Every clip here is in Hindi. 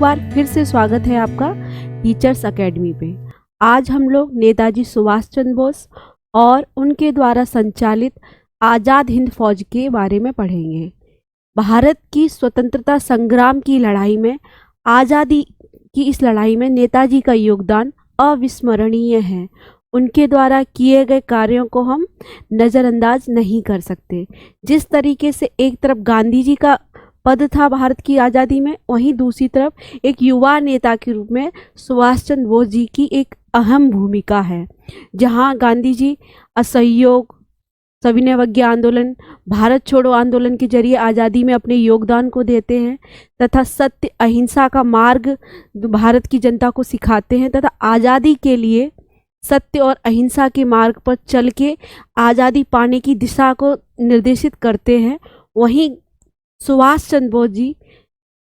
बार फिर से स्वागत है आपका टीचर्स एकेडमी पे। आज हम लोग नेताजी सुभाष चंद्र बोस और उनके द्वारा संचालित आज़ाद हिंद फौज के बारे में पढ़ेंगे। भारत की स्वतंत्रता संग्राम की लड़ाई में, आज़ादी की इस लड़ाई में नेताजी का योगदान अविस्मरणीय है। उनके द्वारा किए गए कार्यों को हम नज़रअंदाज नहीं कर सकते। जिस तरीके से एक तरफ गांधी जी का पद था भारत की आज़ादी में, वहीं दूसरी तरफ एक युवा नेता के रूप में सुभाष चंद्र बोस जी की एक अहम भूमिका है। जहां गांधी जी असहयोग, सविनय अवज्ञा आंदोलन, भारत छोड़ो आंदोलन के जरिए आज़ादी में अपने योगदान को देते हैं तथा सत्य अहिंसा का मार्ग भारत की जनता को सिखाते हैं तथा आज़ादी के लिए सत्य और अहिंसा के मार्ग पर चल के आज़ादी पाने की दिशा को निर्देशित करते हैं। वहीं सुभाष चंद्र बोस जी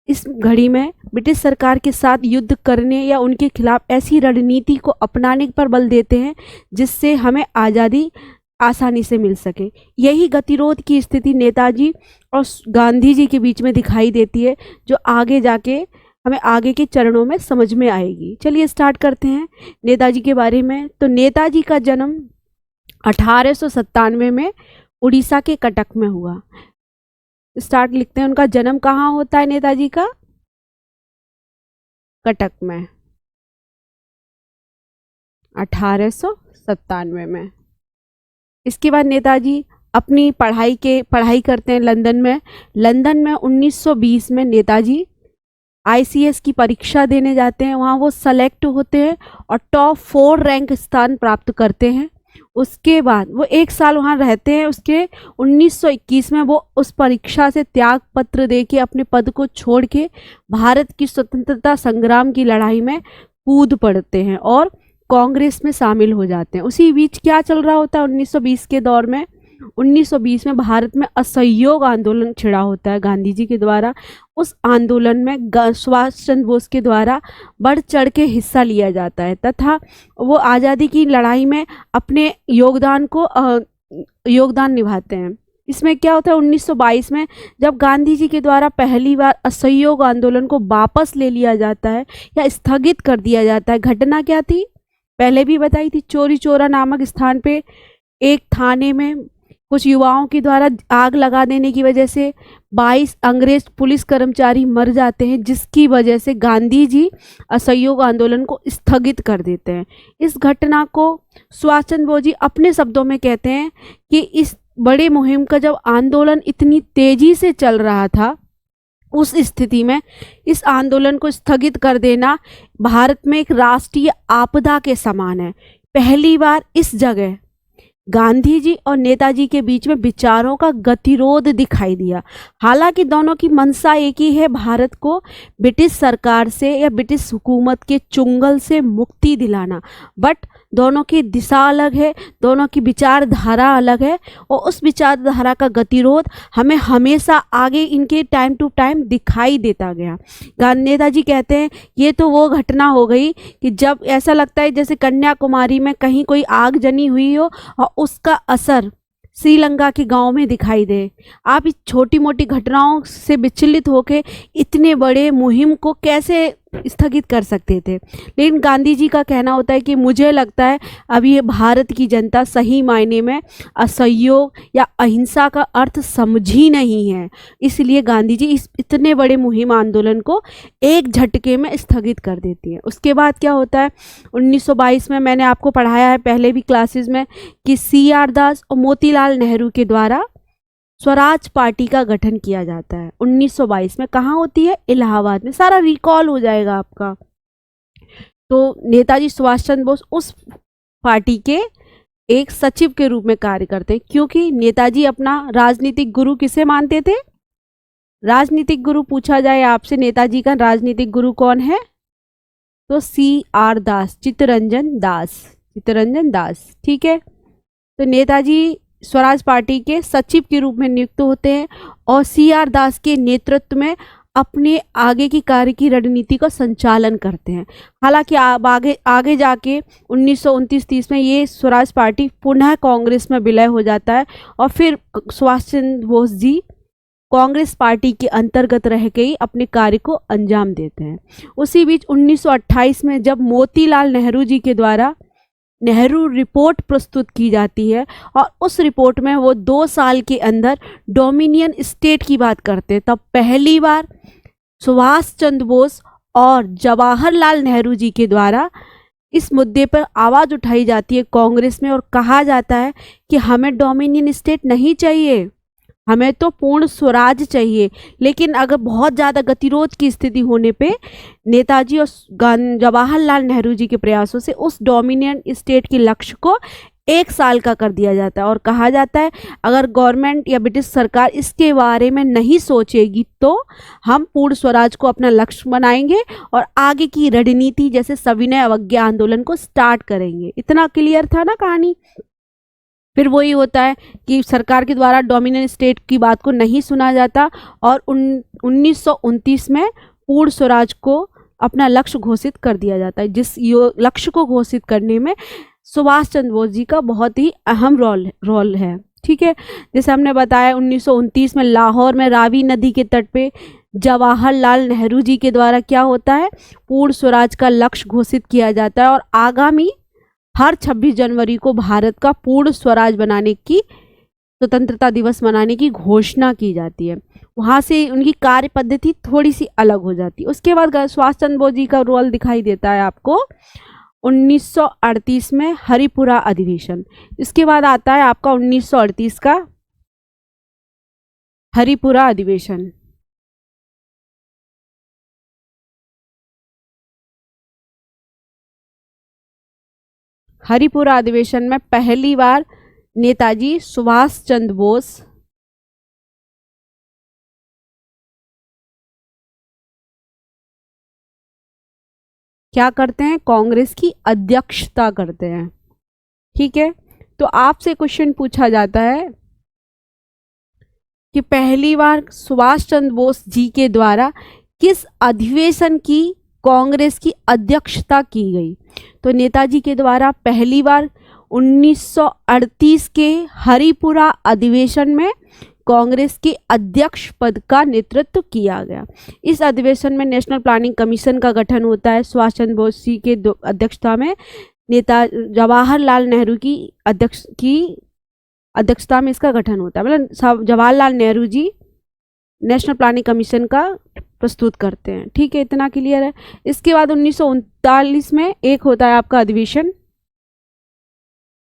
इस घड़ी में ब्रिटिश सरकार के साथ युद्ध करने या उनके खिलाफ ऐसी रणनीति को अपनाने पर बल देते हैं जिससे हमें आज़ादी आसानी से मिल सके। यही गतिरोध की स्थिति नेताजी और गांधी जी के बीच में दिखाई देती है, जो आगे जाके हमें आगे के चरणों में समझ में आएगी। चलिए स्टार्ट करते हैं नेताजी के बारे में। तो नेताजी का जन्म 1897 में उड़ीसा के कटक में हुआ। स्टार्ट लिखते हैं, उनका जन्म कहाँ होता है नेताजी का? कटक में 1897 में। इसके बाद नेताजी अपनी पढ़ाई करते हैं लंदन में। लंदन में 1920 में नेताजी ICS की परीक्षा देने जाते हैं। वहाँ वो सेलेक्ट होते हैं और टॉप 4 रैंक स्थान प्राप्त करते हैं। उसके बाद वो 1 साल वहाँ रहते हैं। उसके 1921 में वो उस परीक्षा से त्याग पत्र दे के अपने पद को छोड़ के भारत की स्वतंत्रता संग्राम की लड़ाई में कूद पड़ते हैं और कांग्रेस में शामिल हो जाते हैं। उसी बीच क्या चल रहा होता है 1920 के दौर में? 1920 में भारत में असहयोग आंदोलन छिड़ा होता है गांधी जी के द्वारा। उस आंदोलन में सुभाष चंद्र बोस के द्वारा बढ़ चढ़ के हिस्सा लिया जाता है तथा वो आज़ादी की लड़ाई में अपने योगदान निभाते हैं। इसमें क्या होता है 1922 में, जब गांधी जी के द्वारा पहली बार असहयोग आंदोलन को वापस ले लिया जाता है या स्थगित कर दिया जाता है। घटना क्या थी पहले भी बताई थी। चोरी चौरा नामक स्थान पे एक थाने में कुछ युवाओं के द्वारा आग लगा देने की वजह से 22 अंग्रेज पुलिस कर्मचारी मर जाते हैं, जिसकी वजह से गांधी जी असहयोग आंदोलन को स्थगित कर देते हैं। इस घटना को सुभाष चंद्र बोस जी अपने शब्दों में कहते हैं कि इस बड़े मुहिम का जब आंदोलन इतनी तेजी से चल रहा था, उस स्थिति में इस आंदोलन को स्थगित कर देना भारत में एक राष्ट्रीय आपदा के समान है। पहली बार इस जगह गांधी जी और नेताजी के बीच में विचारों का गतिरोध दिखाई दिया। हालांकि दोनों की मंशा एक ही है, भारत को ब्रिटिश सरकार से या ब्रिटिश हुकूमत के चुंगल से मुक्ति दिलाना, बट दोनों की दिशा अलग है, दोनों की विचारधारा अलग है और उस विचारधारा का गतिरोध हमें हमेशा आगे इनके टाइम टू टाइम दिखाई देता गया। नेताजी कहते हैं ये तो वो घटना हो गई कि जब ऐसा लगता है जैसे कन्याकुमारी में कहीं कोई आग जनी हुई हो और उसका असर श्रीलंका के गांव में दिखाई दे। आप इस छोटी मोटी घटनाओं से विचलित होकर इतने बड़े मुहिम को कैसे स्थगित कर सकते थे? लेकिन गांधी जी का कहना होता है कि मुझे लगता है अभी ये भारत की जनता सही मायने में असहयोग या अहिंसा का अर्थ समझी नहीं है, इसलिए गांधी जी इस इतने बड़े मुहिम आंदोलन को एक झटके में स्थगित कर देती है। उसके बाद क्या होता है 1922 में, मैंने आपको पढ़ाया है पहले भी क्लासेस में कि CR दास और मोतीलाल नेहरू के द्वारा स्वराज पार्टी का गठन किया जाता है 1922 में। कहाँ होती है? इलाहाबाद में। सारा रिकॉल हो जाएगा आपका। तो नेताजी सुभाष चंद्र बोस उस पार्टी के एक सचिव के रूप में कार्य करते हैं, क्योंकि नेताजी अपना राजनीतिक गुरु किसे मानते थे? राजनीतिक गुरु पूछा जाए आपसे, नेताजी का राजनीतिक गुरु कौन है? तो CR दास, चित्तरंजन दास। ठीक है। तो नेताजी स्वराज पार्टी के सचिव के रूप में नियुक्त होते हैं और CR दास के नेतृत्व में अपने आगे की कार्य की रणनीति का संचालन करते हैं। हालांकि आगे जाके 1929-30 में ये स्वराज पार्टी पुनः कांग्रेस में विलय हो जाता है और फिर सुभाष चंद्र बोस जी कांग्रेस पार्टी के अंतर्गत रह के ही अपने कार्य को अंजाम देते हैं। उसी बीच 1928 में जब मोतीलाल नेहरू जी के द्वारा नेहरू रिपोर्ट प्रस्तुत की जाती है और उस रिपोर्ट में वो 2 साल के अंदर डोमिनियन स्टेट की बात करते हैं, तब पहली बार सुभाष चंद्र बोस और जवाहरलाल नेहरू जी के द्वारा इस मुद्दे पर आवाज़ उठाई जाती है कांग्रेस में और कहा जाता है कि हमें डोमिनियन स्टेट नहीं चाहिए, हमें तो पूर्ण स्वराज चाहिए। लेकिन अगर बहुत ज़्यादा गतिरोध की स्थिति होने पे नेताजी और जवाहरलाल नेहरू जी के प्रयासों से उस डोमिनियन स्टेट के लक्ष्य को 1 साल का कर दिया जाता है और कहा जाता है अगर गवर्नमेंट या ब्रिटिश सरकार इसके बारे में नहीं सोचेगी तो हम पूर्ण स्वराज को अपना लक्ष्य बनाएंगे और आगे की रणनीति जैसे सविनय अवज्ञा आंदोलन को स्टार्ट करेंगे। इतना क्लियर था ना कहानी। फिर वही होता है कि सरकार के द्वारा डोमिनियन स्टेट की बात को नहीं सुना जाता और 1929 में पूर्ण स्वराज को अपना लक्ष्य घोषित कर दिया जाता है, जिस लक्ष्य को घोषित करने में सुभाष चंद्र बोस जी का बहुत ही अहम रोल है। ठीक है, जैसे हमने बताया 1929 में लाहौर में रावी नदी के तट पे जवाहरलाल नेहरू जी के द्वारा क्या होता है, पूर्ण स्वराज का लक्ष्य घोषित किया जाता है और आगामी हर 26 जनवरी को भारत का पूर्ण स्वराज बनाने की, स्वतंत्रता दिवस मनाने की घोषणा की जाती है। वहाँ से उनकी कार्य पद्धति थोड़ी सी अलग हो जाती है। उसके बाद सुभाष चंद्र बोस जी का रोल दिखाई देता है आपको 1938 में हरिपुरा अधिवेशन। इसके बाद आता है आपका 1938 का हरिपुरा अधिवेशन। हरिपुरा अधिवेशन में पहली बार नेताजी सुभाष चंद्र बोस क्या करते हैं, कांग्रेस की अध्यक्षता करते हैं। ठीक है, तो आपसे क्वेश्चन पूछा जाता है कि पहली बार सुभाष चंद्र बोस जी के द्वारा किस अधिवेशन की कांग्रेस की अध्यक्षता की गई। तो नेताजी के द्वारा पहली बार 1938 के हरिपुरा अधिवेशन में कांग्रेस के अध्यक्ष पद का नेतृत्व किया गया। इस अधिवेशन में नेशनल प्लानिंग कमीशन का गठन होता है। सुभाष चंद्र बोस जी के अध्यक्षता में नेता जवाहरलाल नेहरू की अध्यक्षता में इसका गठन होता है। मतलब Jawaharlal Nehru ji national planning commission का प्रस्तुत करते हैं। ठीक है, इतना क्लियर है। इसके बाद 1939 में एक होता है आपका अधिवेशन,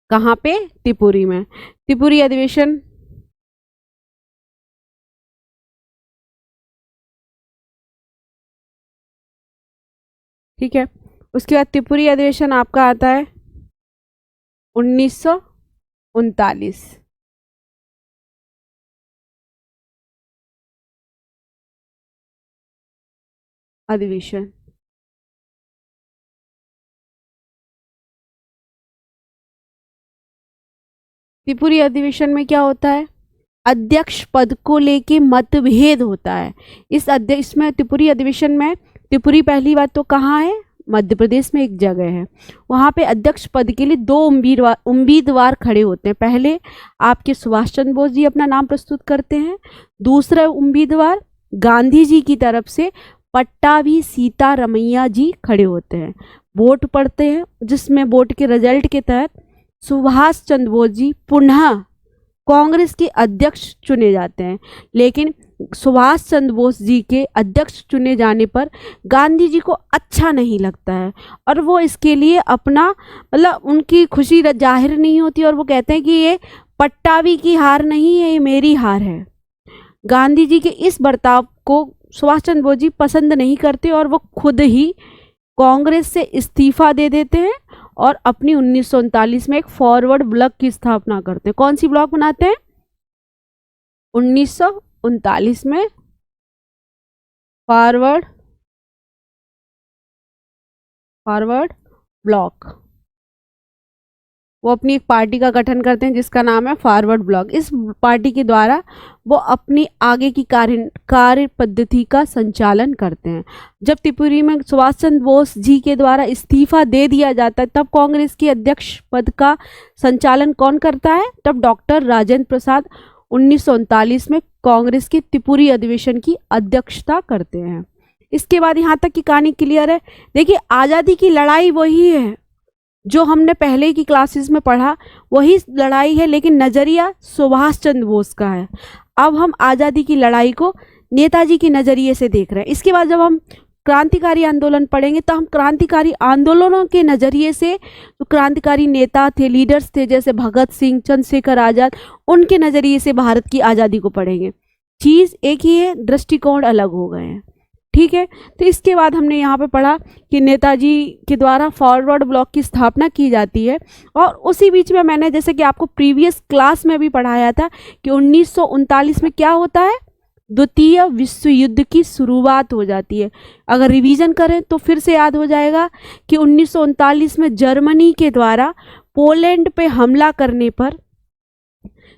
कहाँ पे, त्रिपुरी में, त्रिपुरी अधिवेशन। ठीक है, उसके बाद त्रिपुरी अधिवेशन आपका आता है 1939। अधिवेशन त्रिपुरी अधिवेशन में क्या होता है, अध्यक्ष पद को लेके मतभेद होता है। इसमें त्रिपुरी अधिवेशन में, त्रिपुरी पहली बात तो कहाँ है, मध्य प्रदेश में एक जगह है। वहाँ पे अध्यक्ष पद के लिए 2 उम्मीदवार खड़े होते हैं। पहले आपके सुभाष चंद्र बोस जी अपना नाम प्रस्तुत करते हैं, दूसरा उम्मीदवार गांधी जी की तरफ से पट्टाभी सीतारमैया जी खड़े होते हैं। वोट पड़ते हैं, जिसमें वोट के रिजल्ट के तहत सुभाष चंद्र बोस जी पुनः कांग्रेस के अध्यक्ष चुने जाते हैं। लेकिन सुभाष चंद्र बोस जी के अध्यक्ष चुने जाने पर गांधी जी को अच्छा नहीं लगता है और वो इसके लिए अपना, मतलब उनकी खुशी जाहिर नहीं होती और वो कहते हैं कि ये पट्टाभी की हार नहीं है, ये मेरी हार है। गांधी जी के इस बर्ताव को सुभाष चंद्र बोस जी पसंद नहीं करते और वो खुद ही कांग्रेस से इस्तीफा दे देते हैं और अपनी 1939 में एक फॉरवर्ड ब्लॉक की स्थापना करते हैं। कौन सी ब्लॉक बनाते हैं, 1939 में फॉरवर्ड ब्लॉक। वो अपनी एक पार्टी का गठन करते हैं जिसका नाम है फॉरवर्ड ब्लॉक। इस पार्टी के द्वारा वो अपनी आगे की कार्य पद्धति का संचालन करते हैं। जब त्रिपुरी में सुभाष चंद्र बोस जी के द्वारा इस्तीफा दे दिया जाता है तब कांग्रेस के अध्यक्ष पद का संचालन कौन करता है, तब डॉक्टर राजेंद्र प्रसाद 1939 में कांग्रेस के त्रिपुरी अधिवेशन की अध्यक्षता करते हैं। इसके बाद यहाँ तक की कहानी क्लियर है। देखिए, आज़ादी की लड़ाई वही है जो हमने पहले की क्लासेस में पढ़ा, वही लड़ाई है, लेकिन नज़रिया सुभाष चंद्र बोस का है। अब हम आज़ादी की लड़ाई को नेताजी के नज़रिए से देख रहे हैं। इसके बाद जब हम क्रांतिकारी आंदोलन पढ़ेंगे तो हम क्रांतिकारी आंदोलनों के नज़रिए से, जो क्रांतिकारी नेता थे, लीडर्स थे, जैसे भगत सिंह, चंद्रशेखर आज़ाद, उनके नज़रिए से भारत की आज़ादी को पढ़ेंगे। चीज़ एक ही है, दृष्टिकोण अलग हो गए हैं। ठीक है, तो इसके बाद हमने यहाँ पे पढ़ा कि नेताजी के द्वारा फॉरवर्ड ब्लॉक की स्थापना की जाती है। और उसी बीच में मैंने, जैसे कि आपको प्रीवियस क्लास में भी पढ़ाया था, कि 1939 में क्या होता है, द्वितीय विश्व युद्ध की शुरुआत हो जाती है। अगर रिवीजन करें तो फिर से याद हो जाएगा कि 1939 में जर्मनी के द्वारा पोलैंड पे हमला करने पर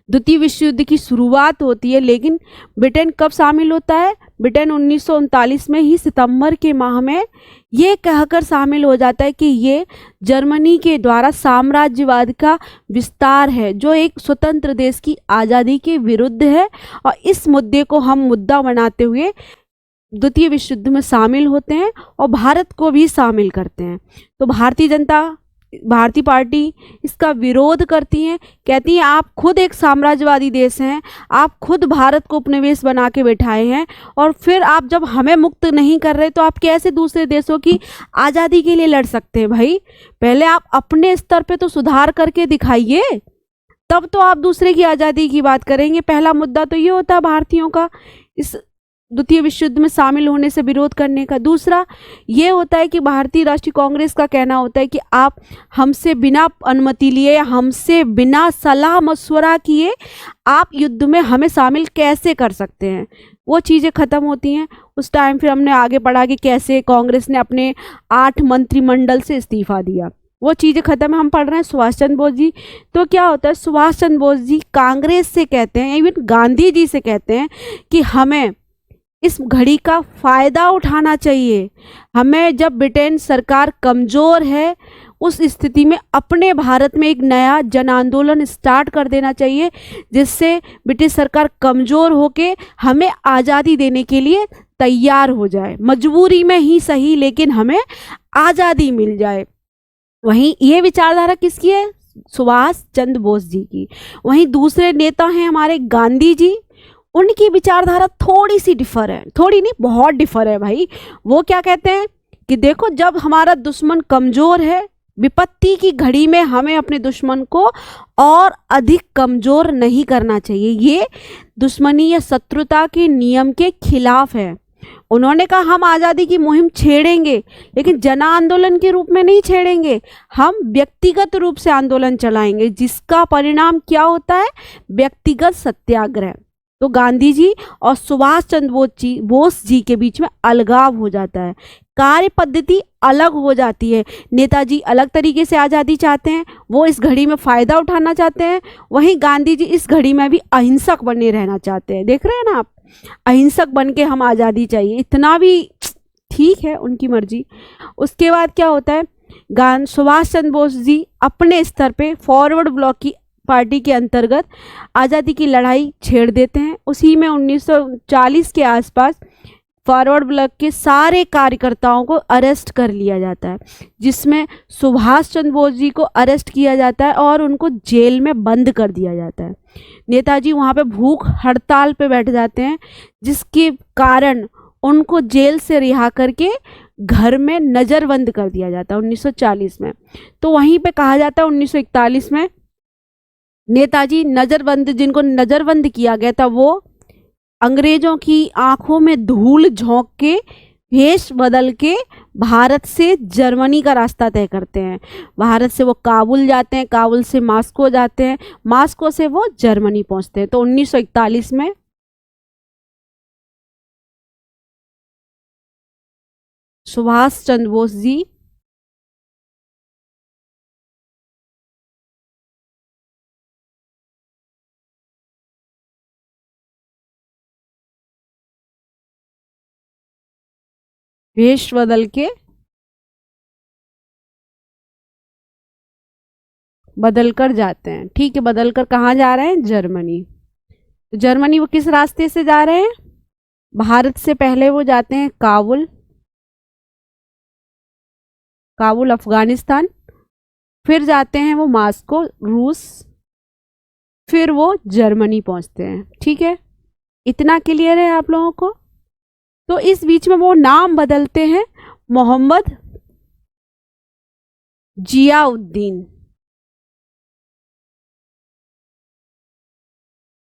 द्वितीय विश्व युद्ध की शुरुआत होती है। लेकिन ब्रिटेन कब शामिल होता है? ब्रिटेन 1939 में ही सितंबर के माह में ये कहकर शामिल हो जाता है कि ये जर्मनी के द्वारा साम्राज्यवाद का विस्तार है, जो एक स्वतंत्र देश की आज़ादी के विरुद्ध है। और इस मुद्दे को हम मुद्दा बनाते हुए द्वितीय विश्व युद्ध में शामिल होते हैं और भारत को भी शामिल करते हैं। तो भारतीय पार्टी इसका विरोध करती हैं, कहती हैं आप खुद एक साम्राज्यवादी देश हैं, आप खुद भारत को उपनिवेश बना के बैठाए हैं, और फिर आप जब हमें मुक्त नहीं कर रहे तो आप कैसे दूसरे देशों की आज़ादी के लिए लड़ सकते हैं? भाई, पहले आप अपने स्तर पे तो सुधार करके दिखाइए, तब तो आप दूसरे की आज़ादी की बात करेंगे। पहला मुद्दा तो ये होता है भारतीयों का इस द्वितीय विश्व युद्ध में शामिल होने से विरोध करने का। दूसरा ये होता है कि भारतीय राष्ट्रीय कांग्रेस का कहना होता है कि आप हमसे बिना अनुमति लिए या हमसे बिना सलाह मशवरा किए आप युद्ध में हमें शामिल कैसे कर सकते हैं। वो चीज़ें ख़त्म होती हैं। उस टाइम फिर हमने आगे पढ़ा कि कैसे कांग्रेस ने अपने 8 मंत्रिमंडल से इस्तीफा दिया। वो चीज़ें ख़त्म है। हम पढ़ रहे हैं सुभाष चंद्र बोस जी। तो क्या होता है, सुभाष चंद्र बोस जी कांग्रेस से कहते हैं, इवन गांधी जी से कहते हैं कि हमें इस घड़ी का फ़ायदा उठाना चाहिए। हमें, जब ब्रिटेन सरकार कमज़ोर है, उस स्थिति में अपने भारत में एक नया जन आंदोलन स्टार्ट कर देना चाहिए, जिससे ब्रिटिश सरकार कमज़ोर होके हमें आज़ादी देने के लिए तैयार हो जाए। मजबूरी में ही सही, लेकिन हमें आज़ादी मिल जाए। वहीं ये विचारधारा किसकी है? सुभाष चंद्र बोस जी की। वहीं दूसरे नेता हैं हमारे गांधी जी। उनकी विचारधारा थोड़ी सी डिफर है, थोड़ी नहीं, बहुत डिफर है भाई। वो क्या कहते हैं कि देखो, जब हमारा दुश्मन कमज़ोर है, विपत्ति की घड़ी में हमें अपने दुश्मन को और अधिक कमज़ोर नहीं करना चाहिए। ये दुश्मनी या शत्रुता के नियम के खिलाफ है। उन्होंने कहा हम आज़ादी की मुहिम छेड़ेंगे, लेकिन जन आंदोलन के रूप में नहीं छेड़ेंगे, हम व्यक्तिगत रूप से आंदोलन चलाएंगे, जिसका परिणाम क्या होता है? व्यक्तिगत सत्याग्रह। तो गांधी जी और सुभाष चंद्र बोस जी के बीच में अलगाव हो जाता है, कार्य पद्धति अलग हो जाती है। नेताजी अलग तरीके से आज़ादी चाहते हैं, वो इस घड़ी में फ़ायदा उठाना चाहते हैं। वहीं गांधी जी इस घड़ी में भी अहिंसक बने रहना चाहते हैं। देख रहे हैं ना आप, अहिंसक बन के हम आज़ादी चाहिए, इतना भी ठीक है, उनकी मर्जी। उसके बाद क्या होता है, सुभाष चंद्र बोस जी अपने स्तर पे फॉरवर्ड ब्लॉक की पार्टी के अंतर्गत आज़ादी की लड़ाई छेड़ देते हैं। उसी में 1940 के आसपास फॉरवर्ड ब्लॉक के सारे कार्यकर्ताओं को अरेस्ट कर लिया जाता है, जिसमें सुभाष चंद्र बोस जी को अरेस्ट किया जाता है और उनको जेल में बंद कर दिया जाता है। नेताजी वहाँ पे भूख हड़ताल पे बैठ जाते हैं, जिसके कारण उनको जेल से रिहा करके घर में नज़रबंद कर दिया जाता है 1940 में। तो वहीं पे कहा जाता है 1941 में नेताजी नज़रबंद, जिनको नज़रबंद किया गया था, वो अंग्रेजों की आंखों में धूल झोंक के भेष बदल के भारत से जर्मनी का रास्ता तय करते हैं। भारत से वो काबुल जाते हैं, काबुल से मॉस्को जाते हैं, मॉस्को से वो जर्मनी पहुंचते हैं। तो 1941 में सुभाष चंद्र बोस जी भेष बदल कर जाते हैं। ठीक है, बदल कर कहाँ जा रहे हैं? जर्मनी। तो जर्मनी वो किस रास्ते से जा रहे हैं? भारत से पहले वो जाते हैं काबुल, काबुल अफगानिस्तान, फिर जाते हैं वो मास्को रूस, फिर वो जर्मनी पहुंचते हैं। ठीक है, इतना क्लियर है आप लोगों को? तो इस बीच में वो नाम बदलते हैं मोहम्मद जियाउद्दीन।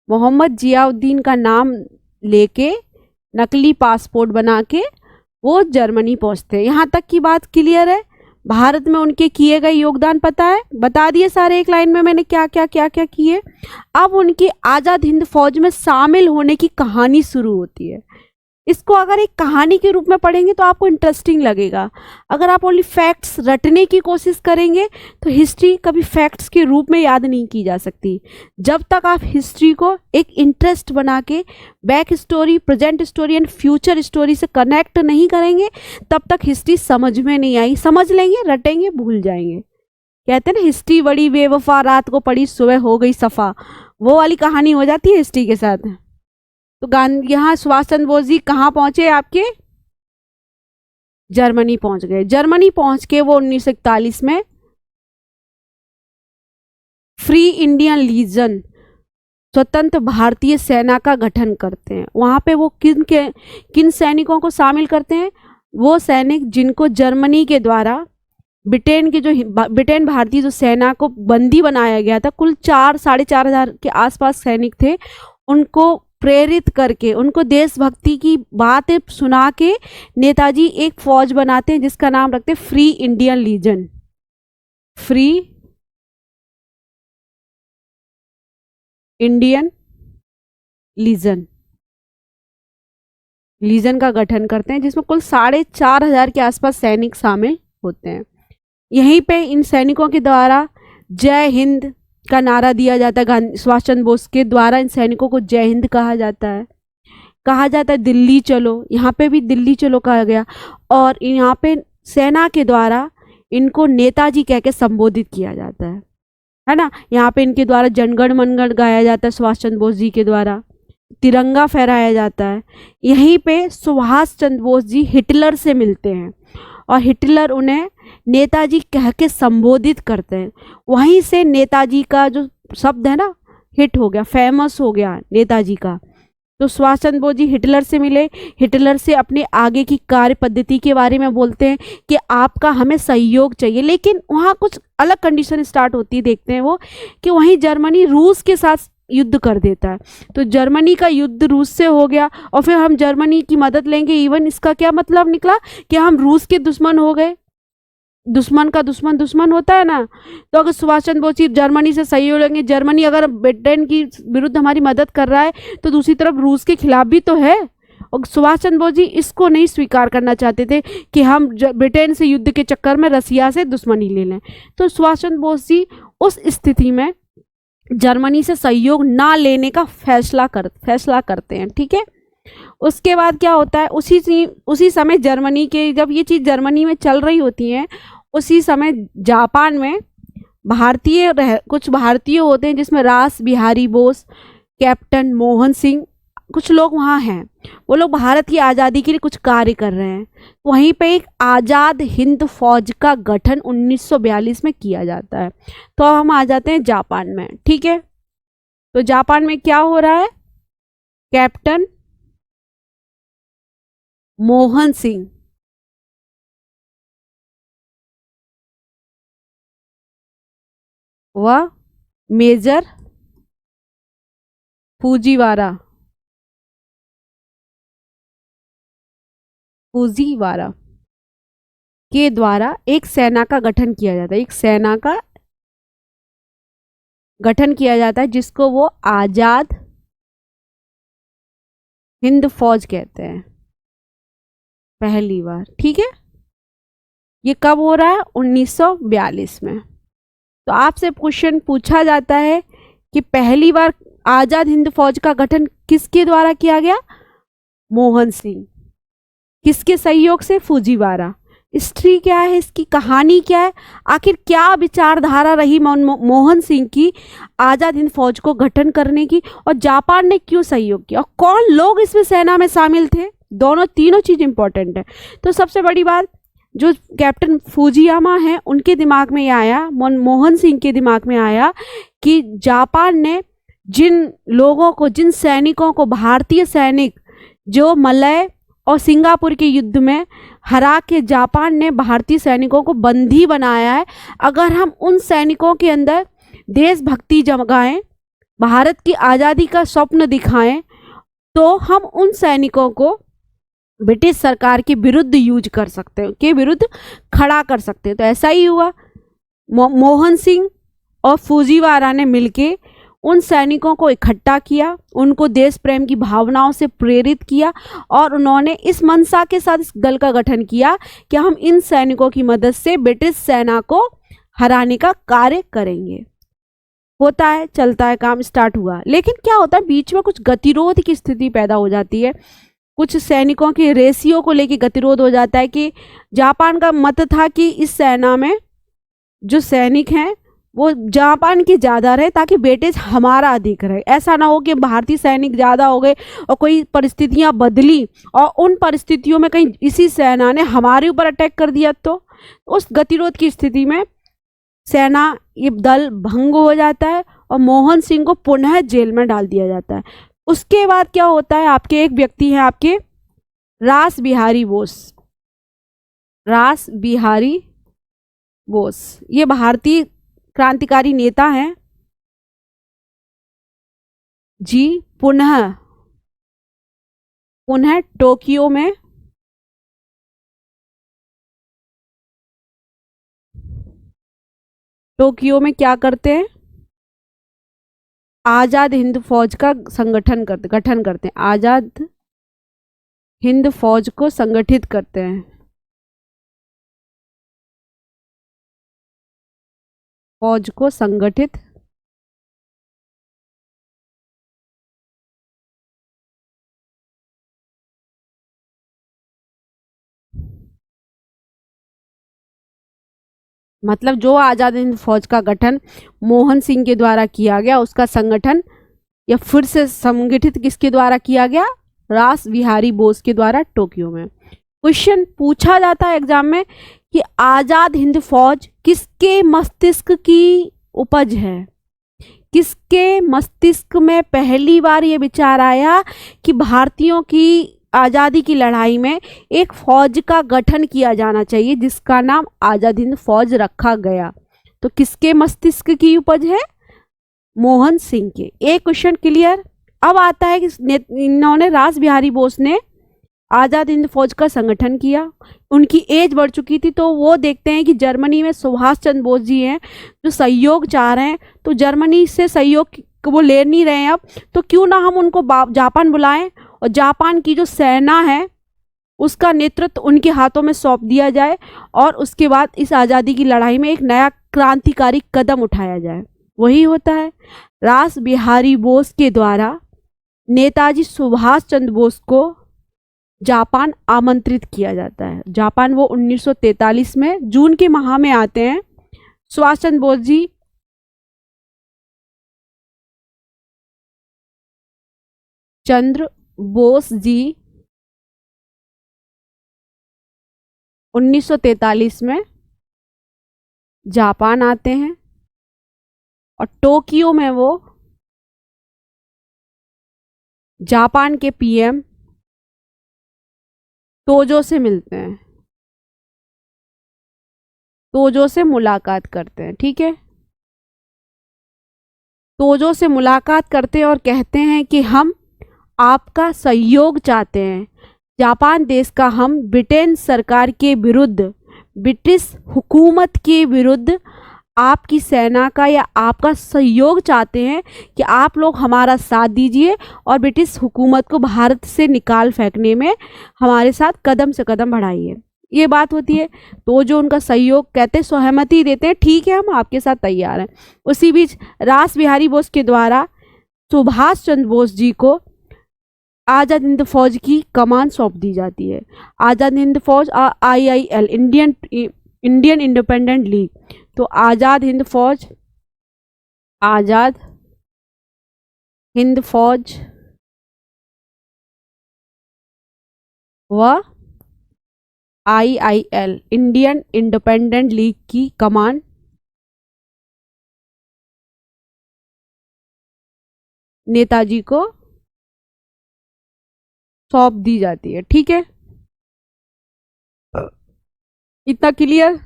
मोहम्मद जियाउद्दीन का नाम लेके नकली पासपोर्ट बना के वो जर्मनी पहुंचते हैं। यहाँ तक की बात क्लियर है? भारत में उनके किए गए योगदान पता है? बता दिए सारे एक लाइन में मैंने क्या क्या क्या क्या किए। अब उनकी आज़ाद हिंद फौज में शामिल होने की कहानी शुरू होती है। इसको अगर एक कहानी के रूप में पढ़ेंगे तो आपको इंटरेस्टिंग लगेगा। अगर आप ओनली फैक्ट्स रटने की कोशिश करेंगे तो हिस्ट्री कभी फैक्ट्स के रूप में याद नहीं की जा सकती। जब तक आप हिस्ट्री को एक इंटरेस्ट बना के back story, present story and future story से कनेक्ट नहीं करेंगे तब तक हिस्ट्री समझ में नहीं आई। समझ लेंगे, रटेंगे, भूल जाएंगे। कहते हैं ना, हिस्ट्री बड़ी बेवफा, रात को पड़ी सुबह हो गई सफ़ा, वो वाली कहानी हो जाती है हिस्ट्री के साथ। तो गांधी, यहाँ सुभाष चंद्र बोस जी कहाँ पहुंचे? आपके जर्मनी पहुंच गए। जर्मनी पहुंच के वो 1941 में फ्री इंडियन लीजन, स्वतंत्र भारतीय सेना का गठन करते हैं। वहां पे वो किन सैनिकों को शामिल करते हैं? वो सैनिक जिनको जर्मनी के द्वारा ब्रिटेन भारतीय जो सेना को बंदी बनाया गया था, कुल 4,500 के आसपास सैनिक थे, उनको प्रेरित करके, उनको देशभक्ति की बातें सुना के नेताजी एक फौज बनाते हैं जिसका नाम रखते हैं free Indian legion. Free Indian legion का गठन करते हैं जिसमें कुल 4,500 के आसपास सैनिक शामिल होते हैं। यहीं पे इन सैनिकों के द्वारा जय हिंद का नारा दिया जाता है। सुभाष चंद्र बोस के द्वारा इन सैनिकों को जय हिंद कहा जाता है। दिल्ली चलो, यहाँ पे भी दिल्ली चलो कहा गया। और यहाँ पे सेना के द्वारा इनको नेताजी कह के संबोधित किया जाता है ना। यहाँ पे इनके द्वारा जनगण मनगण गाया जाता है, सुभाष चंद्र बोस जी के द्वारा तिरंगा फहराया जाता है। यहीं पे सुभाष चंद्र बोस जी हिटलर से मिलते हैं और हिटलर उन्हें नेताजी कह के संबोधित करते हैं। वहीं से नेताजी का जो शब्द है ना, हिट हो गया, फेमस हो गया नेताजी का। तो सुभाष चंद्र बोस जी हिटलर से मिले, हिटलर से अपने आगे की कार्य पद्धति के बारे में बोलते हैं कि आपका हमें सहयोग चाहिए। लेकिन वहाँ कुछ अलग कंडीशन स्टार्ट होती है, देखते हैं वो कि वहीं जर्मनी रूस के साथ युद्ध कर देता है। तो जर्मनी का युद्ध रूस से हो गया और फिर हम जर्मनी की मदद लेंगे। इवन इसका क्या मतलब निकला कि हम रूस के दुश्मन हो गए। दुश्मन का दुश्मन दुश्मन होता है ना। तो अगर सुभाष चंद्र बोस जर्मनी से सहयोग लेंगे, जर्मनी अगर ब्रिटेन की विरुद्ध हमारी मदद कर रहा है तो दूसरी तरफ रूस के खिलाफ भी तो है। और सुभाष चंद्र बोस जी इसको नहीं स्वीकार करना चाहते थे कि हम ब्रिटेन से युद्ध के चक्कर में रसिया से दुश्मनी ले लें। तो सुभाष चंद्र बोस जी उस स्थिति में जर्मनी से सहयोग ना लेने का फैसला करते हैं। ठीक है, उसके बाद क्या होता है, उसी समय जर्मनी के, जब ये चीज़ जर्मनी में चल रही होती है, उसी समय जापान में कुछ भारतीय होते हैं जिसमें रास बिहारी बोस, कैप्टन मोहन सिंह, कुछ लोग वहाँ हैं। वो लोग भारत की आज़ादी के लिए कुछ कार्य कर रहे हैं। वहीं पे एक आज़ाद हिंद फौज का गठन 1942 में किया जाता है। तो हम आ जाते हैं जापान में। ठीक है, तो जापान में क्या हो रहा है, कैप्टन मोहन सिंह व मेजर फूजीवारा के द्वारा एक सेना का गठन किया जाता है। एक सेना का गठन किया जाता है जिसको वो आजाद हिंद फौज कहते हैं पहली बार। ठीक है, ये कब हो रहा है, 1942 में। तो आपसे क्वेश्चन पूछा जाता है कि पहली बार आजाद हिंद फौज का गठन किसके द्वारा किया गया, मोहन सिंह। किसके सहयोग से, फूजीवारा। हिस्ट्री क्या है, इसकी कहानी क्या है, आखिर क्या विचारधारा रही मोहन सिंह की आज़ाद हिंद फौज को गठन करने की, और जापान ने क्यों सहयोग किया, और कौन लोग इसमें सेना में शामिल थे। दोनों तीनों चीज़ इंपॉर्टेंट है। तो सबसे बड़ी बात जो कैप्टन फुजियामा है उनके दिमाग में ये आया, मनमोहन सिंह के दिमाग में आया कि जापान ने जिन लोगों को, जिन सैनिकों को, भारतीय सैनिक जो मलय और सिंगापुर के युद्ध में हरा के जापान ने भारतीय सैनिकों को बंदी बनाया है, अगर हम उन सैनिकों के अंदर देशभक्ति जगाएं, भारत की आज़ादी का स्वप्न दिखाएं, तो हम उन सैनिकों को ब्रिटिश सरकार के विरुद्ध यूज कर सकते हैं, के विरुद्ध खड़ा कर सकते हैं। तो ऐसा ही हुआ। मोहन सिंह और फुजीवारा ने मिलके उन सैनिकों को इकट्ठा किया, उनको देश प्रेम की भावनाओं से प्रेरित किया, और उन्होंने इस मंशा के साथ इस दल का गठन किया कि हम इन सैनिकों की मदद से ब्रिटिश सेना को हराने का कार्य करेंगे। होता है, चलता है, काम स्टार्ट हुआ। लेकिन क्या होता है, बीच में कुछ गतिरोध की स्थिति पैदा हो जाती है, कुछ सैनिकों के रेशियो को लेकर गतिरोध हो जाता है कि जापान का मत था कि इस सेना में जो सैनिक हैं वो जापान के ज़्यादा रहे ताकि वेटेज हमारा अधिक रहे। ऐसा ना हो कि भारतीय सैनिक ज़्यादा हो गए और कोई परिस्थितियां बदली और उन परिस्थितियों में कहीं इसी सेना ने हमारे ऊपर अटैक कर दिया, तो उस गतिरोध की स्थिति में सेना, ये दल भंग हो जाता है और मोहन सिंह को पुनः जेल में डाल दिया जाता है। उसके बाद क्या होता है, आपके एक व्यक्ति हैं, आपके रास बिहारी बोस। रास बिहारी बोस ये भारतीय क्रांतिकारी नेता हैं जी। पुनः टोक्यो में क्या करते हैं, आज़ाद हिंद फौज का गठन करते हैं, आज़ाद हिंद फौज को संगठित करते हैं, फौज को संगठित मतलब जो आज़ाद हिंद फौज का गठन मोहन सिंह के द्वारा किया गया, उसका संगठन या फिर से संगठित किसके द्वारा किया गया, रास बिहारी बोस के द्वारा टोक्यो में। क्वेश्चन पूछा जाता है एग्जाम में कि आज़ाद हिंद फौज किसके मस्तिष्क की उपज है, किसके मस्तिष्क में पहली बार ये विचार आया कि भारतीयों की आज़ादी की लड़ाई में एक फौज का गठन किया जाना चाहिए जिसका नाम आज़ाद हिंद फौज रखा गया। तो किसके मस्तिष्क की उपज है, मोहन सिंह के। एक क्वेश्चन क्लियर। अब आता है कि इन्होंने, रास बिहारी बोस ने आज़ाद हिंद फौज का संगठन किया, उनकी एज बढ़ चुकी थी, तो वो देखते हैं कि जर्मनी में सुभाष चंद्र बोस जी हैं जो सहयोग चाह रहे हैं, तो जर्मनी से सहयोग वो ले नहीं रहे हैं अब, तो क्यों ना हम उनको जापान बुलाएं और जापान की जो सेना है उसका नेतृत्व उनके हाथों में सौंप दिया जाए और उसके बाद इस आज़ादी की लड़ाई में एक नया क्रांतिकारी कदम उठाया जाए। वही होता है, रास बिहारी बोस के द्वारा नेताजी सुभाष चंद्र बोस को जापान आमंत्रित किया जाता है। जापान वो 1943 में जून के माह में आते हैं। सुभाष चंद्र बोस जी जी 1943 में जापान आते हैं और टोक्यो में वो जापान के पीएम तोजो से मिलते हैं, तोजो से मुलाकात करते हैं। ठीक है, तोजो से मुलाकात करते हैं और कहते हैं कि हम आपका सहयोग चाहते हैं, जापान देश का हम ब्रिटेन सरकार के विरुद्ध, ब्रिटिश हुकूमत के विरुद्ध आपकी सेना का या आपका सहयोग चाहते हैं कि आप लोग हमारा साथ दीजिए और ब्रिटिश हुकूमत को भारत से निकाल फेंकने में हमारे साथ कदम से कदम बढ़ाइए। ये बात होती है। तो जो उनका सहयोग कहते हैं, सहमति देते हैं, ठीक है हम आपके साथ तैयार हैं। उसी बीच रास बिहारी बोस के द्वारा सुभाष चंद्र बोस जी को आज़ाद हिंद फौज की कमान सौंप दी जाती है। आज़ाद हिंद फौज IIL, इंडियन इंडिपेंडेंट लीग। तो आज़ाद हिंद फौज, आज़ाद हिंद फौज व IIL, इंडियन इंडिपेंडेंट लीग की कमान नेताजी को सौंप दी जाती है। ठीक है, इतना क्लियर।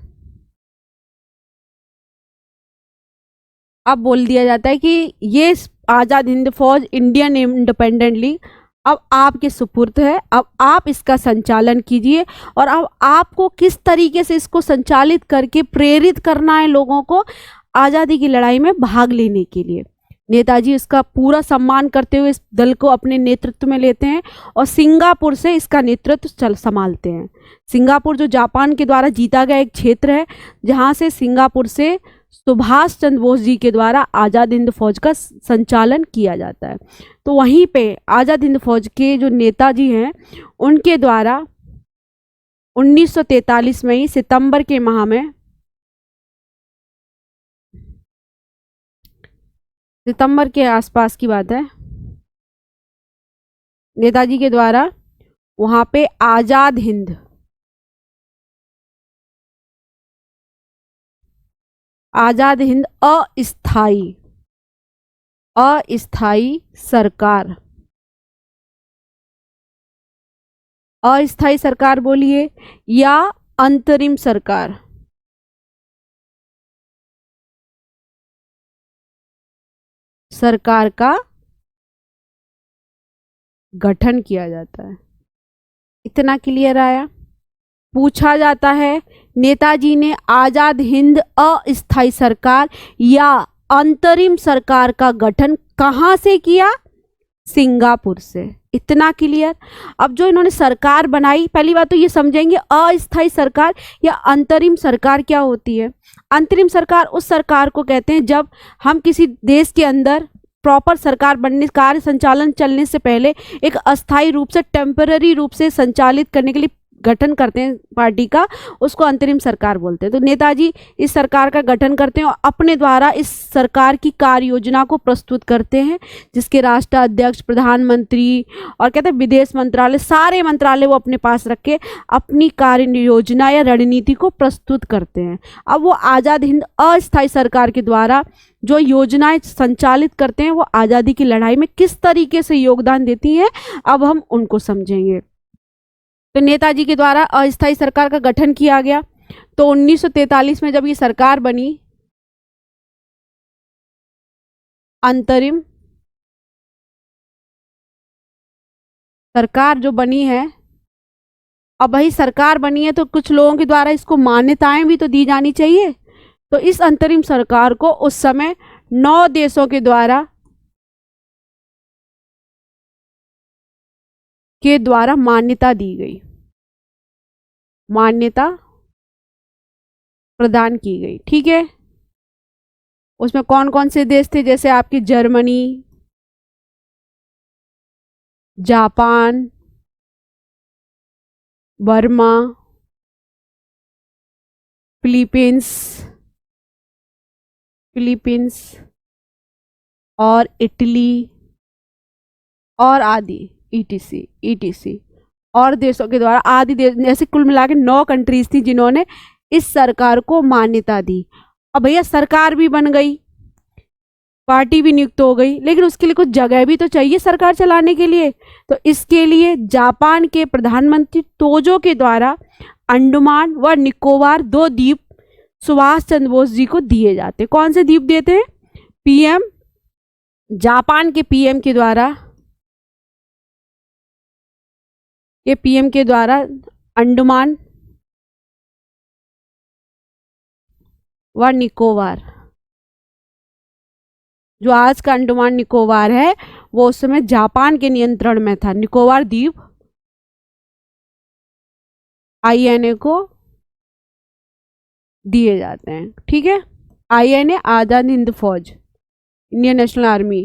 अब बोल दिया जाता है कि ये आज़ाद हिंद फौज, इंडियन इंडिपेंडेंट लीग अब आपके सुपुर्द है, अब आप इसका संचालन कीजिए। और अब आपको किस तरीके से इसको संचालित करके प्रेरित करना है लोगों को आज़ादी की लड़ाई में भाग लेने के लिए। नेताजी इसका पूरा सम्मान करते हुए इस दल को अपने नेतृत्व में लेते हैं और सिंगापुर से इसका नेतृत्व संभालते हैं। सिंगापुर जो जापान के द्वारा जीता गया एक क्षेत्र है, जहां से सिंगापुर से सुभाष चंद्र बोस जी के द्वारा आज़ाद हिंद फौज का संचालन किया जाता है। तो वहीं पे आज़ाद हिंद फौज के जो नेताजी हैं उनके द्वारा 1943 में ही सितंबर के माह में, सितंबर के आसपास की बात है, नेताजी के द्वारा वहां पे आज़ाद हिंद अस्थाई सरकार, अस्थाई सरकार बोलिए या अंतरिम सरकार, सरकार का गठन किया जाता है। इतना क्लियर आया। पूछा जाता है नेताजी ने आज़ाद हिंद अस्थाई सरकार या अंतरिम सरकार का गठन कहाँ से किया? सिंगापुर से। इतना क्लियर। अब जो इन्होंने सरकार बनाई, पहली बात तो ये समझेंगे अस्थाई सरकार या अंतरिम सरकार क्या होती है। अंतरिम सरकार उस सरकार को कहते हैं जब हम किसी देश के अंदर प्रॉपर सरकार बनने, कार्य संचालन चलने से पहले एक अस्थाई रूप से, टेम्पररी रूप से संचालित करने के लिए गठन करते हैं पार्टी का, उसको अंतरिम सरकार बोलते हैं। तो नेताजी इस सरकार का गठन करते हैं और अपने द्वारा इस सरकार की कार्य योजना को प्रस्तुत करते हैं, जिसके राष्ट्राध्यक्ष, प्रधानमंत्री और कहते हैं विदेश मंत्रालय, सारे मंत्रालय वो अपने पास रख के अपनी कार्य योजना या रणनीति को प्रस्तुत करते हैं। अब वो आज़ाद हिंद अस्थाई सरकार के द्वारा जो योजनाएं संचालित करते हैं वो आज़ादी की लड़ाई में किस तरीके से योगदान देती हैं, अब हम उनको समझेंगे। तो नेताजी के द्वारा अस्थाई सरकार का गठन किया गया। तो 1943 में जब ये सरकार बनी, अंतरिम सरकार जो बनी है, अब वही सरकार बनी है तो कुछ लोगों के द्वारा इसको मान्यताएं भी तो दी जानी चाहिए। तो इस अंतरिम सरकार को उस समय 9 देशों के द्वारा मान्यता दी गई, मान्यता प्रदान की गई। ठीक है, उसमें कौन कौन से देश थे? जैसे आपकी जर्मनी, जापान, बर्मा, फिलीपींस और इटली और आदि ETC और देशों के द्वारा आदि देश, जैसे कुल मिला के 9 कंट्रीज थी जिन्होंने इस सरकार को मान्यता दी। अब भैया सरकार भी बन गई, पार्टी भी नियुक्त हो गई, लेकिन उसके लिए कुछ जगह भी तो चाहिए सरकार चलाने के लिए। तो इसके लिए जापान के प्रधानमंत्री तोजो के द्वारा अंडमान व निकोबार 2 द्वीप सुभाष चंद्र बोस जी को दिए जाते। कौन से द्वीप देते हैं? PM, जापान के PM के द्वारा, ये PM के द्वारा अंडमान व निकोबार, जो आज का अंडमान निकोबार है वो उस समय जापान के नियंत्रण में था। निकोबार द्वीप INA को दिए जाते हैं। ठीक है, INA आज़ाद हिंद फौज, इंडियन नेशनल आर्मी,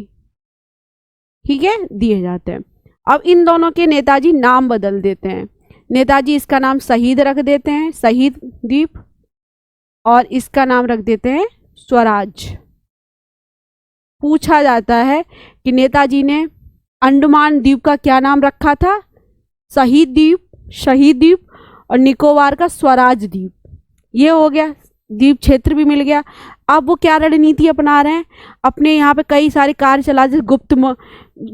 ठीक है, दिए जाते हैं। अब इन दोनों के नेताजी नाम बदल देते हैं। नेताजी इसका नाम शहीद रख देते हैं, शहीद द्वीप, और इसका नाम रख देते हैं स्वराज। पूछा जाता है कि नेताजी ने अंडमान द्वीप का क्या नाम रखा था? शहीद द्वीप, शहीद द्वीप, और निकोबार का स्वराज द्वीप। ये हो गया, द्वीप क्षेत्र भी मिल गया। अब वो क्या रणनीति अपना रहे हैं? अपने यहाँ पे कई सारे कार्य चला, जैसे गुप्त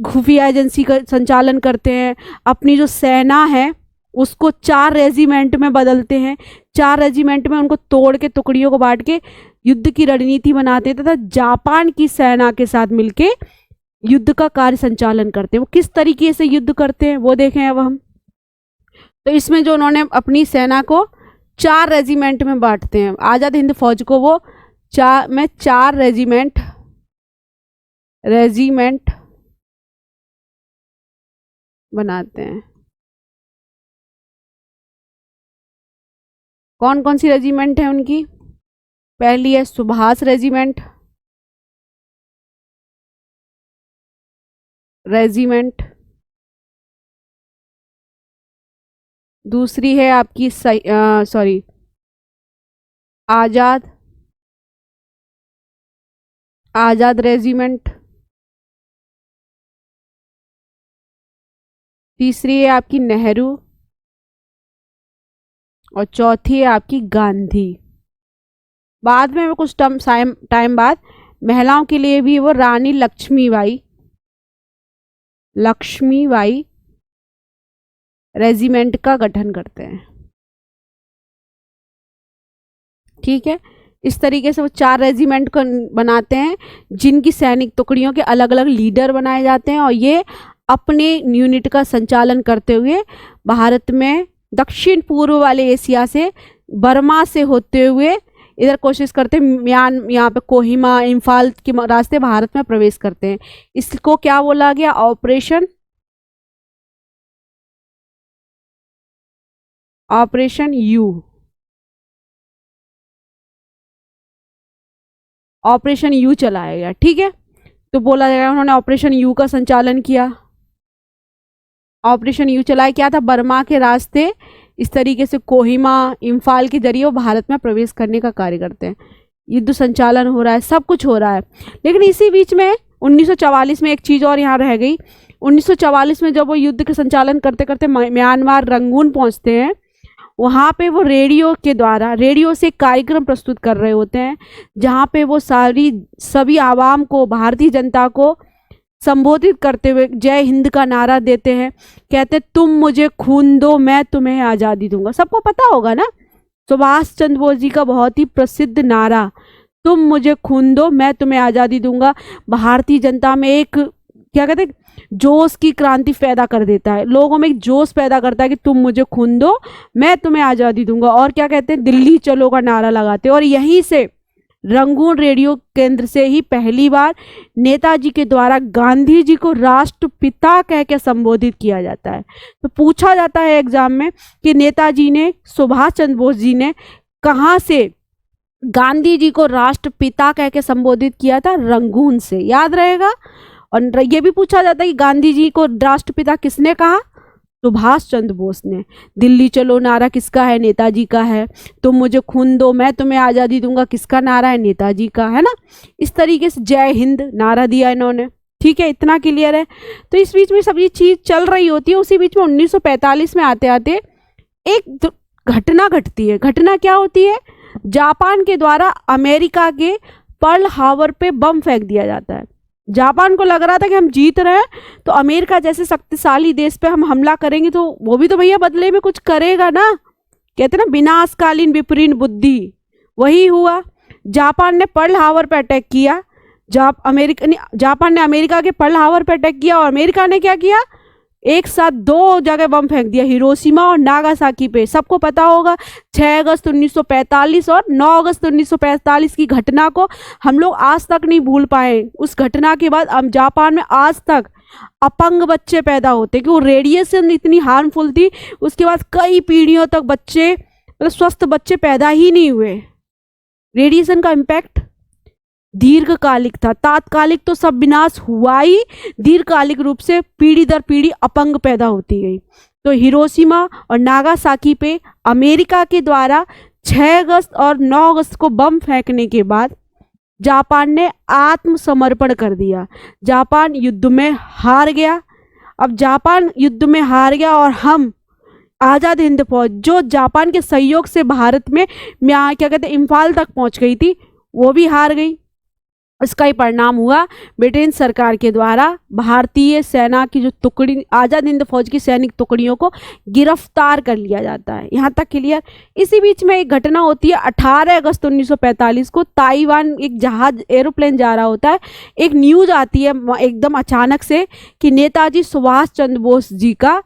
खुफिया एजेंसी का संचालन करते हैं। अपनी जो सेना है उसको 4 रेजिमेंट में बदलते हैं, 4 रेजिमेंट में उनको तोड़ के, टुकड़ियों को बांट के युद्ध की रणनीति बनाते हैं तथा जापान की सेना के साथ मिलके युद्ध का कार्य संचालन करते हैं। वो किस तरीके से युद्ध करते हैं वो देखें अब हम। तो इसमें जो उन्होंने अपनी सेना को 4 रेजिमेंट में बांटते हैं, आज़ाद हिंद फौज को वो 4 रेजिमेंट बनाते हैं। कौन कौन सी रेजिमेंट है उनकी? पहली है सुभाष रेजिमेंट, दूसरी है आपकी आजाद रेजिमेंट, तीसरी है आपकी नेहरू, और चौथी है आपकी गांधी। बाद में कुछ टाइम बाद महिलाओं के लिए भी वो रानी लक्ष्मीबाई रेजिमेंट का गठन करते हैं। ठीक है, इस तरीके से वो 4 रेजिमेंट को बनाते हैं, जिनकी सैनिक टुकड़ियों के अलग अलग लीडर बनाए जाते हैं, और ये अपने यूनिट का संचालन करते हुए भारत में दक्षिण पूर्व वाले एशिया से, बर्मा से होते हुए इधर कोशिश करते हैं, यहाँ पे कोहिमा, इम्फाल के रास्ते भारत में प्रवेश करते हैं। इसको क्या बोला गया? Operation you. ऑपरेशन यू चलाया गया। ठीक है, तो बोला जाएगा उन्होंने ऑपरेशन यू का संचालन किया। ऑपरेशन यू चलाया, क्या था? बर्मा के रास्ते इस तरीके से कोहिमा, इम्फाल के जरिए वो भारत में प्रवेश करने का कार्य करते हैं। युद्ध संचालन हो रहा है, सब कुछ हो रहा है, लेकिन इसी बीच में 1944 में एक चीज़ और यहाँ रह गई। 1944 में जब वो युद्ध के संचालन करते करते म्यांमार रंगून पहुँचते हैं, वहाँ पे वो रेडियो से कार्यक्रम प्रस्तुत कर रहे होते हैं, जहाँ पे वो सभी आवाम को, भारतीय जनता को संबोधित करते हुए जय हिंद का नारा देते हैं। कहते तुम मुझे खून दो, मैं तुम्हें आज़ादी दूंगा। सबको पता होगा ना सुभाष चंद्र बोस जी का बहुत ही प्रसिद्ध नारा, तुम मुझे खून दो, मैं तुम्हें आज़ादी दूंगा। भारतीय जनता में एक, क्या कहते हैं, जोश की क्रांति पैदा कर देता है, लोगों में एक जोश पैदा करता है कि तुम मुझे खून दो, मैं तुम्हें आज़ादी दूंगा। और क्या कहते हैं, दिल्ली चलो का नारा लगाते हैं। और यहीं से रंगून रेडियो केंद्र से ही पहली बार नेताजी के द्वारा गांधी जी को राष्ट्रपिता कह के संबोधित किया जाता है। तो पूछा जाता है एग्जाम में कि नेताजी ने, सुभाष चंद्र बोस जी ने कहाँ से गांधी जी को राष्ट्रपिता कह के संबोधित किया था? रंगून से, याद रहेगा। और ये भी पूछा जाता है कि गांधी जी को राष्ट्रपिता किसने कहा? सुभाष चंद्र बोस ने। दिल्ली चलो नारा किसका है? नेताजी का है। तुम मुझे खून दो, मैं तुम्हें आज़ादी दूंगा, किसका नारा है? नेताजी का, है ना। इस तरीके से जय हिंद नारा दिया इन्होंने। ठीक है, इतना क्लियर है। तो इस बीच में सब ये चीज़ चल रही होती है। उसी बीच में 1945 में आते आते एक घटना घटती है। घटना क्या होती है? जापान के द्वारा अमेरिका के पर्ल हार्बर पे बम फेंक दिया जाता है। जापान को लग रहा था कि हम जीत रहे हैं, तो अमेरिका जैसे शक्तिशाली देश पे हम हमला करेंगे तो वो भी तो भैया बदले में कुछ करेगा ना। कहते ना, विनाशकालीन विपरीत बुद्धि, वही हुआ। जापान ने पर्ल हार्बर पे अटैक किया। जापान ने अमेरिका के पर्ल हार्बर पे अटैक किया, और अमेरिका ने क्या किया? एक साथ 2 जगह बम फेंक दिया, हिरोशिमा और नागासाकी पे। सबको पता होगा 6 अगस्त 1945 और 9 अगस्त 1945 की घटना को हम लोग आज तक नहीं भूल पाए। उस घटना के बाद अब जापान में आज तक अपंग बच्चे पैदा होते, कि वो रेडिएशन इतनी हार्मफुल थी। उसके बाद कई पीढ़ियों तक बच्चे, मतलब स्वस्थ बच्चे पैदा ही नहीं हुए। रेडिएशन का इम्पैक्ट दीर्घकालिक था। तात्कालिक तो सब विनाश हुआ ही, दीर्घकालिक रूप से पीढ़ी दर पीढ़ी अपंग पैदा होती गई। तो हिरोशिमा और नागासाकी पे अमेरिका के द्वारा 6 अगस्त और 9 अगस्त को बम फेंकने के बाद जापान ने आत्मसमर्पण कर दिया। जापान युद्ध में हार गया। अब जापान युद्ध में हार गया और हम आज़ाद हिंद फौज जो जापान के सहयोग से भारत में क्या कहते हैं इम्फाल तक पहुंच गई थी, वो भी हार गई। इसका ही परिणाम हुआ ब्रिटेन सरकार के द्वारा भारतीय सेना की जो टुकड़ी, आज़ाद हिंद फौज की सैनिक टुकड़ियों को गिरफ्तार कर लिया जाता है। यहाँ तक क्लियर। इसी बीच में एक घटना होती है 18 अगस्त 1945 को ताइवान, एक जहाज एरोप्लेन जा रहा होता है, एक न्यूज आती है एकदम अचानक से कि नेताजी सुभाष चंद्र बोस जी का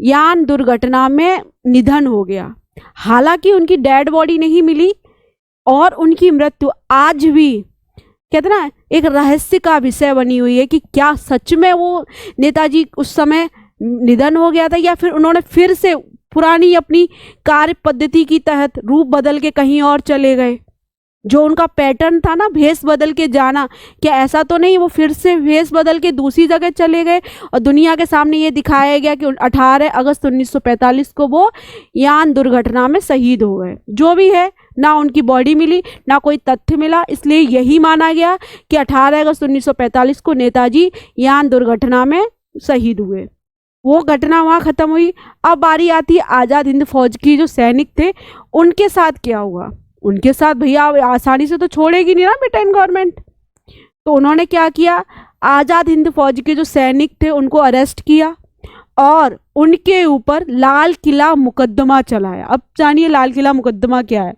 यान दुर्घटना में निधन हो गया। हालांकि उनकी डेड बॉडी नहीं मिली और उनकी मृत्यु आज भी कहते ना एक रहस्य का विषय बनी हुई है कि क्या सच में वो नेताजी उस समय निधन हो गया था या फिर उन्होंने फिर से पुरानी अपनी कार्य पद्धति की तहत रूप बदल के कहीं और चले गए। जो उनका पैटर्न था ना भेष बदल के जाना, क्या ऐसा तो नहीं वो फिर से भेष बदल के दूसरी जगह चले गए और दुनिया के सामने ये दिखाया गया कि 18 अगस्त 1945 को वो यान दुर्घटना में शहीद हो गए। जो भी है, ना उनकी बॉडी मिली ना कोई तथ्य मिला, इसलिए यही माना गया कि 18 अगस्त 1945 को नेताजी यान दुर्घटना में शहीद हुए। वो घटना वहाँ ख़त्म हुई। अब बारी आती है आज़ाद हिंद फौज की जो सैनिक थे उनके साथ क्या हुआ। उनके साथ भैया आसानी से तो छोड़ेगी नहीं ना ब्रिटेन गवर्नमेंट। तो उन्होंने क्या किया, आज़ाद हिंद फौज के जो सैनिक थे उनको अरेस्ट किया और उनके ऊपर लाल किला मुकदमा चलाया। अब जानिए लाल किला मुकदमा क्या है।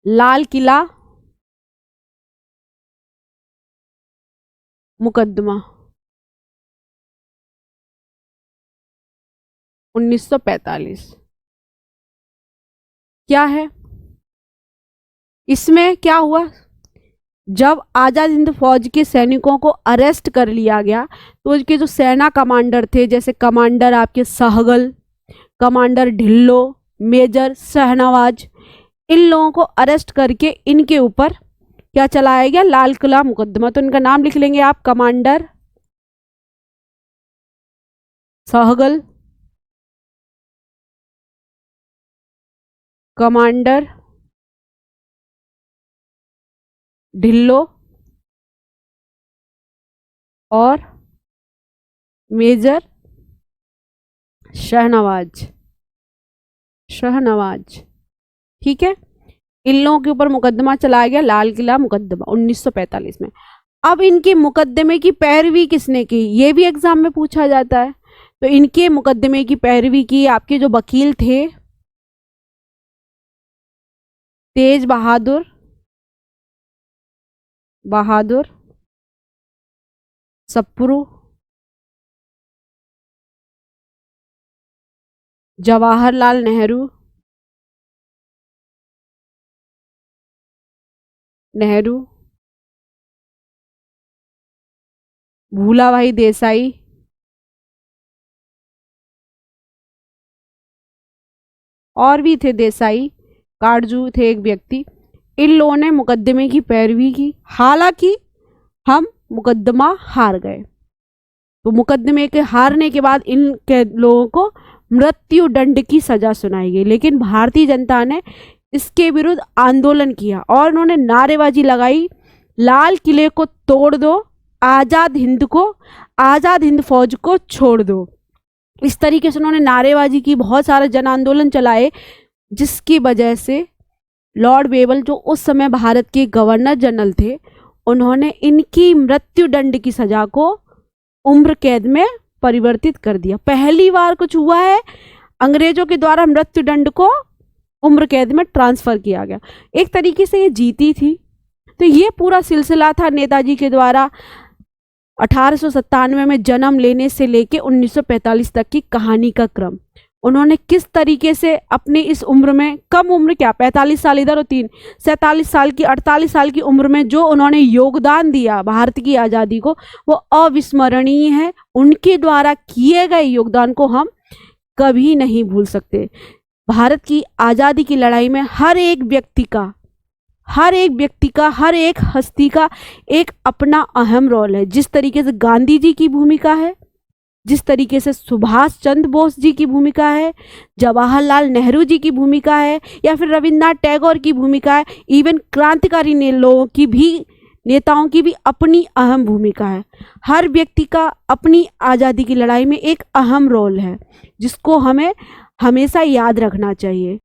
लाल किला मुकदमा 1945 क्या है। इसमें क्या हुआ, जब आज़ाद हिंद फौज के सैनिकों को अरेस्ट कर लिया गया तो उसके जो सेना कमांडर थे, जैसे कमांडर आपके सहगल, कमांडर ढिल्लो, मेजर शहनवाज, इन लोगों को अरेस्ट करके इनके ऊपर क्या चलाया गया, लाल किला मुकदमा। तो इनका नाम लिख लेंगे आप, कमांडर सहगल, कमांडर ढिल्लो और मेजर शहनवाज। ठीक है, इन लोगों के ऊपर मुकदमा चलाया गया, लाल किला मुकदमा 1945 में। अब इनके मुकदमे की पैरवी किसने की, ये भी एग्जाम में पूछा जाता है। तो इनके मुकदमे की पैरवी की आपके जो वकील थे, तेज बहादुर सप्रू, जवाहरलाल नेहरू, भूलाभाई देसाई, और भी थे देसाई, काटजू थे एक व्यक्ति। इन लोगों ने मुकदमे की पैरवी की। हालांकि हम मुकदमा हार गए। तो मुकदमे के हारने के बाद इन के लोगों को मृत्यु दंड की सजा सुनाई गई। लेकिन भारतीय जनता ने इसके विरुद्ध आंदोलन किया और उन्होंने नारेबाजी लगाई, लाल किले को तोड़ दो, आज़ाद हिंद फौज को छोड़ दो। इस तरीके से उन्होंने नारेबाजी की, बहुत सारे जन आंदोलन चलाए, जिसकी वजह से लॉर्ड वेवल जो उस समय भारत के गवर्नर जनरल थे, उन्होंने इनकी मृत्यु दंड की सजा को उम्र कैद में परिवर्तित कर दिया। पहली बार कुछ हुआ है, अंग्रेजों के द्वारा मृत्यु दंड को उम्र कैद में ट्रांसफर किया गया। एक तरीके से ये जीती थी। तो ये पूरा सिलसिला था नेताजी के द्वारा 1897 में जन्म लेने से लेके 1945 तक की कहानी का क्रम। उन्होंने किस तरीके से अपनी इस उम्र में, कम उम्र क्या, 45 साल इधर और 47 साल की, 48 साल की उम्र में जो उन्होंने योगदान दिया भारत की आज़ादी को, वो अविस्मरणीय है। उनके द्वारा किए गए योगदान को हम कभी नहीं भूल सकते। भारत की आज़ादी की लड़ाई में हर एक हर एक व्यक्ति का, हर एक हस्ती का एक अपना अहम रोल है। जिस तरीके से गांधी जी की भूमिका है, जिस तरीके से सुभाष चंद्र बोस जी की भूमिका है, जवाहरलाल नेहरू जी की भूमिका है, या फिर रविन्द्रनाथ टैगोर की भूमिका है, इवन क्रांतिकारी लोगों की भी, नेताओं की भी अपनी अहम भूमिका है। हर व्यक्ति का अपनी आज़ादी की लड़ाई में एक अहम रोल है, जिसको हमें हमेशा याद रखना चाहिए।